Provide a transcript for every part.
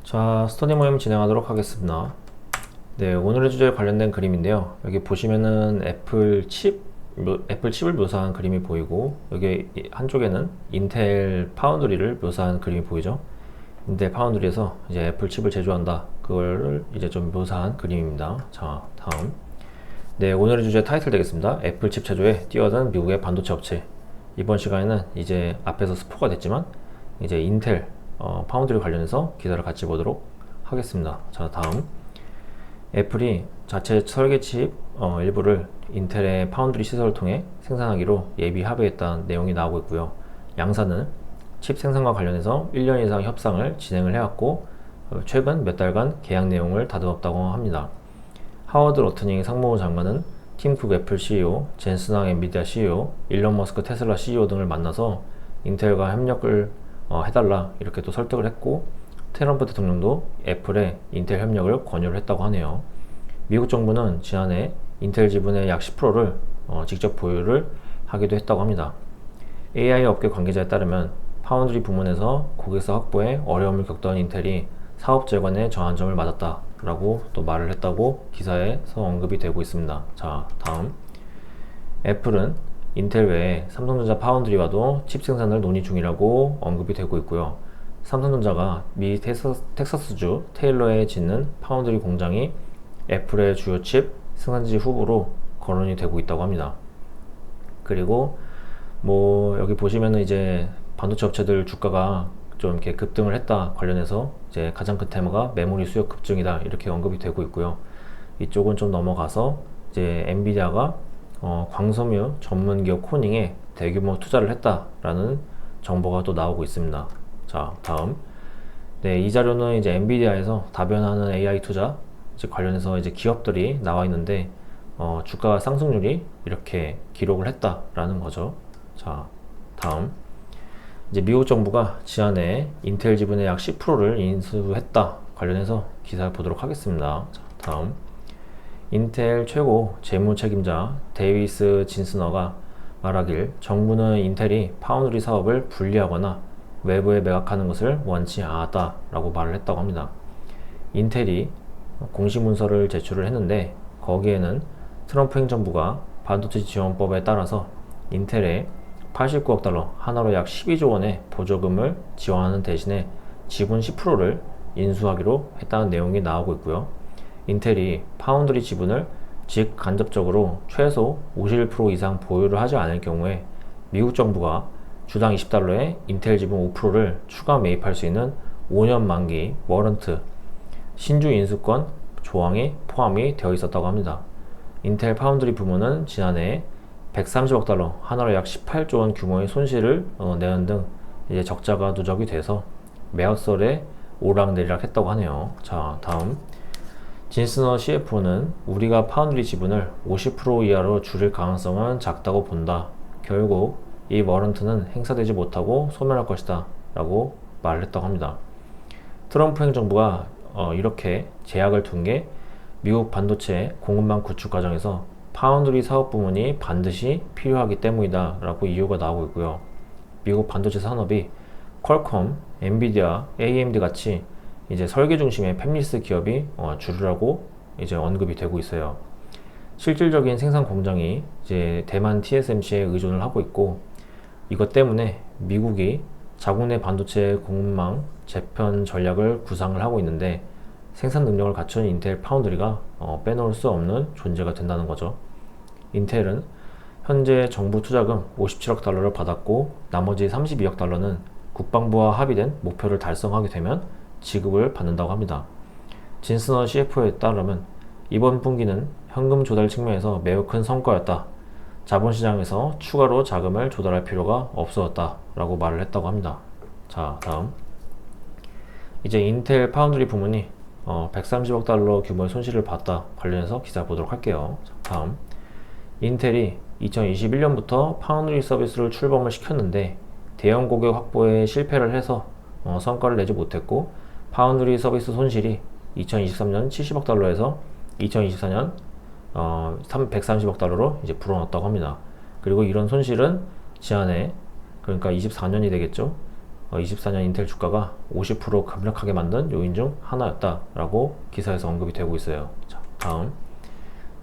자, 스터디 모임 진행하도록 하겠습니다. 네, 오늘의 주제에 관련된 그림인데요. 여기 보시면은 애플 칩을 묘사한 그림이 보이고, 여기 한쪽에는 인텔 파운드리를 묘사한 그림이 보이죠. 인텔 파운드리에서 이제 애플 칩을 제조한다. 그걸 이제 좀 묘사한 그림입니다. 자, 다음. 네, 오늘의 주제 타이틀 되겠습니다. 애플 칩 제조에 뛰어든 미국의 반도체 업체. 이번 시간에는 이제 앞에서 스포가 됐지만, 이제 인텔 파운드리 관련해서 기사를 같이 보도록 하겠습니다. 자, 다음. 애플이 자체 설계 칩 일부를 인텔의 파운드리 시설을 통해 생산하기로 예비 합의했다는 내용이 나오고 있고요. 양사는 칩 생산과 관련해서 1년 이상 협상을 진행을 해왔고, 최근 몇 달간 계약 내용을 다듬었다고 합니다. 하워드 로트닝 상무부 장관은 팀 쿡 애플 CEO, 젠슨 엔비디아 CEO, 일론 머스크 테슬라 CEO 등을 만나서 인텔과 협력을 해달라 이렇게 또 설득을 했고, 트럼프 대통령도 애플에 인텔 협력을 권유를 했다고 하네요. 미국 정부는 지난해 인텔 지분의 약 10%를 직접 보유를 하기도 했다고 합니다. AI 업계 관계자에 따르면 파운드리 부문에서 고객사 확보에 어려움을 겪던 인텔이 사업 재건에 저한점을 맞았다 라고 또 말을 했다고 기사에서 언급이 되고 있습니다. 자, 다음. 애플은 인텔 외에 삼성전자 파운드리와도 칩 생산을 논의 중이라고 언급이 되고 있고요. 삼성전자가 미 텍사스주 테일러에 짓는 파운드리 공장이 애플의 주요 칩 생산지 후보로 거론이 되고 있다고 합니다. 그리고 뭐 여기 보시면은 이제 반도체 업체들 주가가 좀 이렇게 급등을 했다 관련해서 이제 가장 큰 테마가 메모리 수요 급증이다 이렇게 언급이 되고 있고요. 이쪽은 좀 넘어가서 이제 엔비디아가 광섬유 전문 기업 코닝에 대규모 투자를 했다라는 정보가 또 나오고 있습니다. 자, 다음. 네, 이 자료는 이제 엔비디아에서 다변하는 AI 투자 이제 관련해서 이제 기업들이 나와 있는데 주가 상승률이 이렇게 기록을 했다라는 거죠. 자, 다음. 이제 미국 정부가 지난해 인텔 지분의 약 10%를 인수했다 관련해서 기사를 보도록 하겠습니다. 자, 다음. 인텔 최고 재무 책임자 데이비스 진스너가 말하길 정부는 인텔이 파운드리 사업을 분리하거나 외부에 매각하는 것을 원치 않았다 라고 말을 했다고 합니다. 인텔이 공식 문서를 제출을 했는데 거기에는 트럼프 행정부가 반도체 지원법에 따라서 인텔에 89억 달러, 하나로 약 12조 원의 보조금을 지원하는 대신에 지분 10%를 인수하기로 했다는 내용이 나오고 있고요. 인텔이 파운드리 지분을 직간접적으로 최소 51% 이상 보유를 하지 않을 경우에 미국 정부가 주당 20달러에 인텔 지분 5%를 추가 매입할 수 있는 5년 만기 워런트 신주 인수권 조항이 포함이 되어 있었다고 합니다. 인텔 파운드리 부문은 지난해 130억 달러, 하나로 약 18조 원 규모의 손실을 내는 등 이제 적자가 누적이 돼서 매각설에 오락내리락 했다고 하네요. 자, 다음. 진스너 CFO는 우리가 파운드리 지분을 50% 이하로 줄일 가능성은 작다고 본다. 결국 이 워런트는 행사되지 못하고 소멸할 것이다 라고 말을 했다고 합니다. 트럼프 행정부가 이렇게 제약을 둔 게 미국 반도체 공급망 구축 과정에서 파운드리 사업 부문이 반드시 필요하기 때문이다 라고 이유가 나오고 있고요. 미국 반도체 산업이 퀄컴, 엔비디아, AMD 같이 이제 설계 중심의 팹리스 기업이 줄으라고 이제 언급이 되고 있어요. 실질적인 생산 공장이 이제 대만 TSMC에 의존을 하고 있고, 이것 때문에 미국이 자국 내 반도체 공급망 재편 전략을 구상을 하고 있는데 생산 능력을 갖춘 인텔 파운드리가 빼놓을 수 없는 존재가 된다는 거죠. 인텔은 현재 정부 투자금 57억 달러를 받았고 나머지 32억 달러는 국방부와 합의된 목표를 달성하게 되면 지급을 받는다고 합니다. 진스너 CFO에 따르면 이번 분기는 현금 조달 측면에서 매우 큰 성과였다. 자본시장에서 추가로 자금을 조달할 필요가 없어졌다 라고 말을 했다고 합니다. 자, 다음. 이제 인텔 파운드리 부문이 130억 달러 규모의 손실을 봤다 관련해서 기사 보도록 할게요. 자, 다음. 인텔이 2021년부터 파운드리 서비스를 출범을 시켰는데 대형 고객 확보에 실패를 해서 성과를 내지 못했고 파운드리 서비스 손실이 2023년 70억 달러에서 2024년 130억 달러로 이제 불어났다고 합니다. 그리고 이런 손실은 지난해, 그러니까 24년이 되겠죠. 24년 인텔 주가가 50% 급락하게 만든 요인 중 하나였다라고 기사에서 언급이 되고 있어요. 자, 다음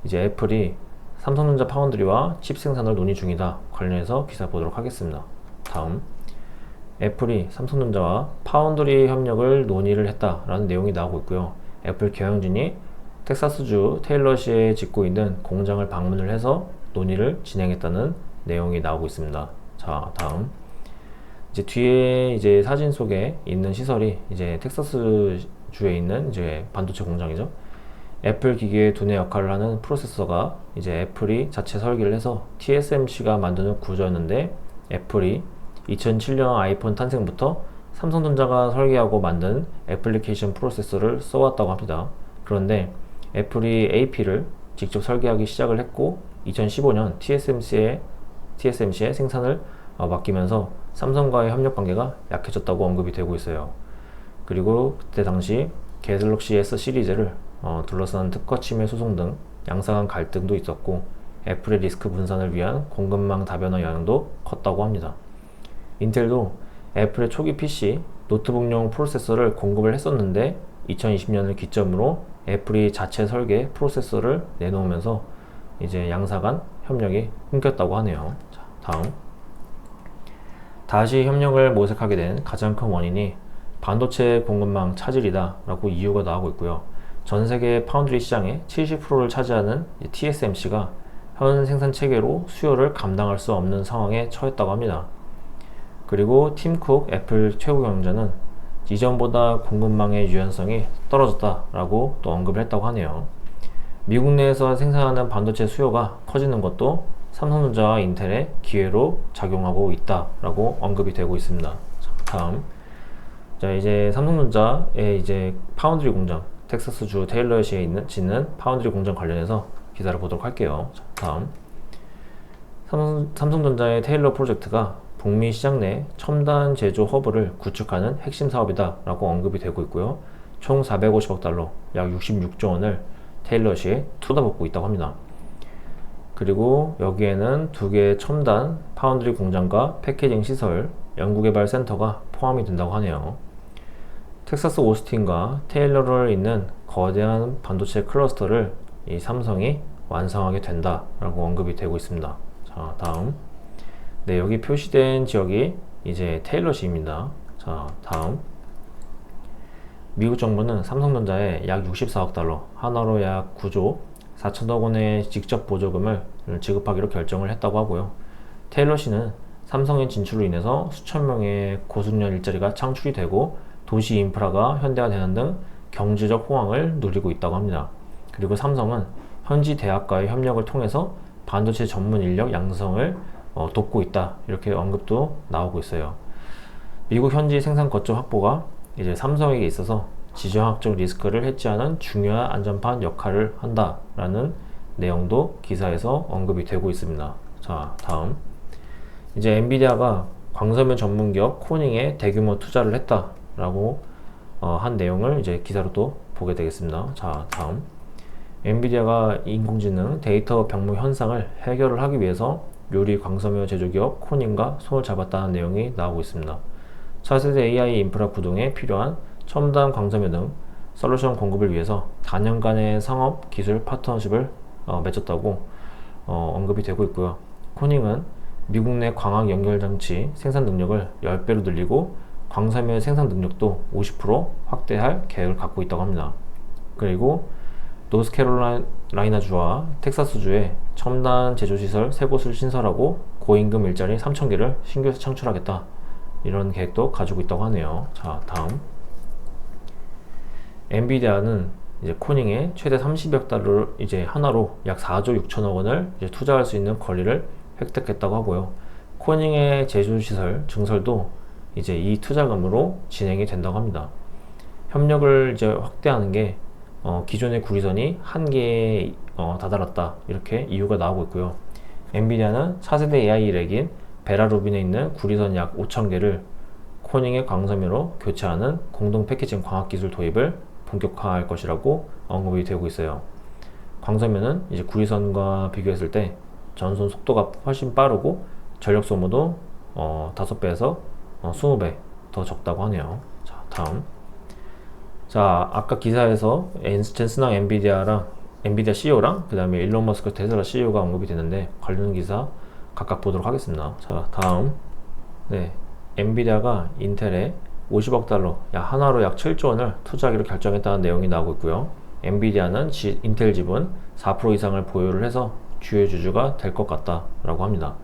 이제 애플이 삼성전자 파운드리와 칩 생산을 논의 중이다 관련해서 기사 보도록 하겠습니다. 다음 애플이 삼성전자와 파운드리 협력을 논의를 했다라는 내용이 나오고 있고요. 애플 경영진이 텍사스주 테일러시에 짓고 있는 공장을 방문을 해서 논의를 진행했다는 내용이 나오고 있습니다. 자, 다음 이제 뒤에 이제 사진 속에 있는 시설이 이제 텍사스주에 있는 이제 반도체 공장이죠. 애플 기기의 두뇌 역할을 하는 프로세서가 이제 애플이 자체 설계를 해서 TSMC가 만드는 구조였는데 애플이 2007년 아이폰 탄생부터 삼성전자가 설계하고 만든 애플리케이션 프로세서를 써왔다고 합니다. 그런데 애플이 AP를 직접 설계하기 시작을 했고 2015년 TSMC의 생산을 맡기면서 삼성과의 협력 관계가 약해졌다고 언급이 되고 있어요. 그리고 그때 당시 갤럭시 S 시리즈를 둘러싼 특허 침해 소송 등 양상한 갈등도 있었고 애플의 리스크 분산을 위한 공급망 다변화 영향도 컸다고 합니다. 인텔도 애플의 초기 PC, 노트북용 프로세서를 공급을 했었는데 2020년을 기점으로 애플이 자체 설계 프로세서를 내놓으면서 이제 양사 간 협력이 끊겼다고 하네요. 자, 다음 다시 협력을 모색하게 된 가장 큰 원인이 반도체 공급망 차질이다 라고 이유가 나오고 있고요. 전 세계 파운드리 시장의 70%를 차지하는 TSMC가 현 생산 체계로 수요를 감당할 수 없는 상황에 처했다고 합니다. 그리고 팀 쿡 애플 최고 경영자는 이전보다 공급망의 유연성이 떨어졌다라고 또 언급을 했다고 하네요. 미국 내에서 생산하는 반도체 수요가 커지는 것도 삼성전자와 인텔의 기회로 작용하고 있다라고 언급이 되고 있습니다. 자, 다음 자 이제 삼성전자의 이제 파운드리 공장 텍사스주 테일러시에 짓는 파운드리 공장 관련해서 기사를 보도록 할게요. 자, 다음 삼성전자의 테일러 프로젝트가 북미 시장 내 첨단 제조 허브를 구축하는 핵심 사업이다 라고 언급이 되고 있고요. 총 450억 달러, 약 66조 원을 테일러시에 쏟아붓고 있다고 합니다. 그리고 여기에는 2개의 첨단 파운드리 공장과 패키징 시설, 연구개발 센터가 포함이 된다고 하네요. 텍사스 오스틴과 테일러를 잇는 거대한 반도체 클러스터를 이 삼성이 완성하게 된다 라고 언급이 되고 있습니다. 자, 다음 네, 여기 표시된 지역이 이제 테일러시입니다. 자, 다음 미국 정부는 삼성전자에 약 64억 달러, 하나로 약 9조 4천억 원의 직접 보조금을 지급하기로 결정을 했다고 하고요. 테일러시는 삼성의 진출로 인해서 수천 명의 고숙련 일자리가 창출이 되고 도시 인프라가 현대화되는 등 경제적 호황을 누리고 있다고 합니다. 그리고 삼성은 현지 대학과의 협력을 통해서 반도체 전문 인력 양성을 돕고 있다 이렇게 언급도 나오고 있어요. 미국 현지 생산 거점 확보가 이제 삼성에게 있어서 지정학적 리스크를 해지하는 중요한 안전판 역할을 한다라는 내용도 기사에서 언급이 되고 있습니다. 자, 다음 이제 엔비디아가 광섬유 전문 기업 코닝에 대규모 투자를 했다라고 한 내용을 이제 기사로 또 보게 되겠습니다. 자, 다음 엔비디아가 인공지능 데이터 병목 현상을 해결을 하기 위해서 요리 광섬유 제조기업 코닝과 손을 잡았다는 내용이 나오고 있습니다. 차세대 AI 인프라 구동에 필요한 첨단 광섬유 등 솔루션 공급을 위해서 단연간의 상업 기술 파트너십을 맺었다고 언급이 되고 있고요. 코닝은 미국 내 광학 연결 장치 생산 능력을 10배로 늘리고 광섬유 생산 능력도 50% 확대할 계획을 갖고 있다고 합니다. 그리고 노스캐롤라이나주와 텍사스주에 첨단 제조시설 3곳을 신설하고 고임금 일자리 3,000개를 신규 창출하겠다 이런 계획도 가지고 있다고 하네요. 자, 다음 엔비디아는 이제 코닝에 최대 30억 달러를 이제 하나로 약 4조 6천억 원을 이제 투자할 수 있는 권리를 획득했다고 하고요. 코닝의 제조시설 증설도 이제 이 투자금으로 진행이 된다고 합니다. 협력을 이제 확대하는 게 기존의 구리선이 한계에 다다랐다 이렇게 이유가 나오고 있고요. 엔비디아는 차세대 AI 렉인 베라루빈에 있는 구리선 약 5,000개를 코닝의 광섬유로 교체하는 공동 패키징 광학기술 도입을 본격화할 것이라고 언급이 되고 있어요. 광섬유는 이제 구리선과 비교했을 때 전송 속도가 훨씬 빠르고 전력 소모도 5배에서 20배 더 적다고 하네요. 자, 다음. 자, 아까 기사에서 젠슨왕 엔비디아 CEO랑 그 다음에 일론 머스크 테슬라 CEO가 언급이 되는데 관련 기사 각각 보도록 하겠습니다. 자, 다음. 네, 엔비디아가 인텔에 50억 달러, 하나로 약 7조 원을 투자하기로 결정했다는 내용이 나오고 있고요. 엔비디아는 인텔 지분 4% 이상을 보유를 해서 주요 주주가 될 것 같다라고 합니다.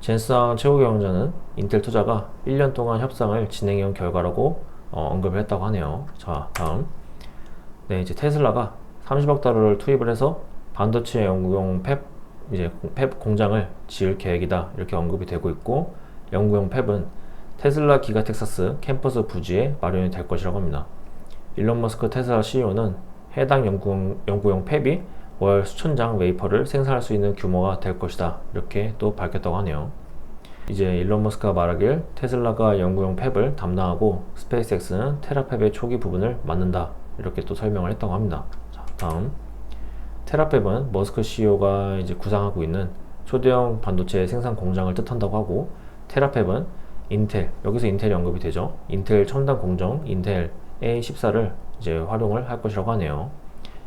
젠슨왕 최고 경영자는 인텔 투자가 1년 동안 협상을 진행해온 결과라고 언급을 했다고 하네요. 자, 다음. 네, 이제 테슬라가 30억 달러를 투입을 해서 반도체 연구용 팹 공장을 지을 계획이다, 이렇게 언급이 되고 있고, 연구용 팹은 테슬라 기가 텍사스 캠퍼스 부지에 마련이 될 것이라고 합니다. 일론 머스크 테슬라 CEO는 해당 연구용 팹이 월 수천 장 웨이퍼를 생산할 수 있는 규모가 될 것이다, 이렇게 또 밝혔다고 하네요. 이제 일론 머스크가 말하길 테슬라가 연구용 팹을 담당하고 스페이스X는 테라팹의 초기 부분을 맡는다, 이렇게 또 설명을 했다고 합니다. 자, 다음. 테라팹은 머스크 CEO가 이제 구상하고 있는 초대형 반도체 생산 공장을 뜻한다고 하고, 테라팹은 인텔, 여기서 인텔이 언급이 되죠. 인텔 첨단 공정 인텔 A14를 이제 활용을 할 것이라고 하네요.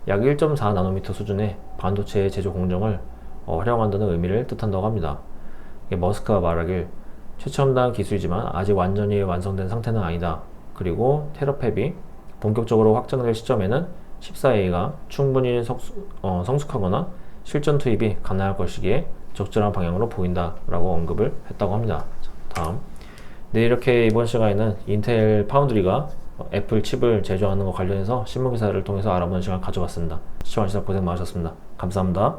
약 1.4나노미터 수준의 반도체 제조 공정을 활용한다는 의미를 뜻한다고 합니다. 머스크가 말하길 최첨단 기술이지만 아직 완전히 완성된 상태는 아니다. 그리고 테라팹이 본격적으로 확장될 시점에는 14A가 충분히 성숙하거나 실전 투입이 가능할 것이기에 적절한 방향으로 보인다, 라고 언급을 했다고 합니다. 자, 다음. 네, 이렇게 이번 시간에는 인텔 파운드리가 애플 칩을 제조하는 것 관련해서 신문 기사를 통해서 알아보는 시간 가져봤습니다. 시청해주셔서 고생 많으셨습니다. 감사합니다.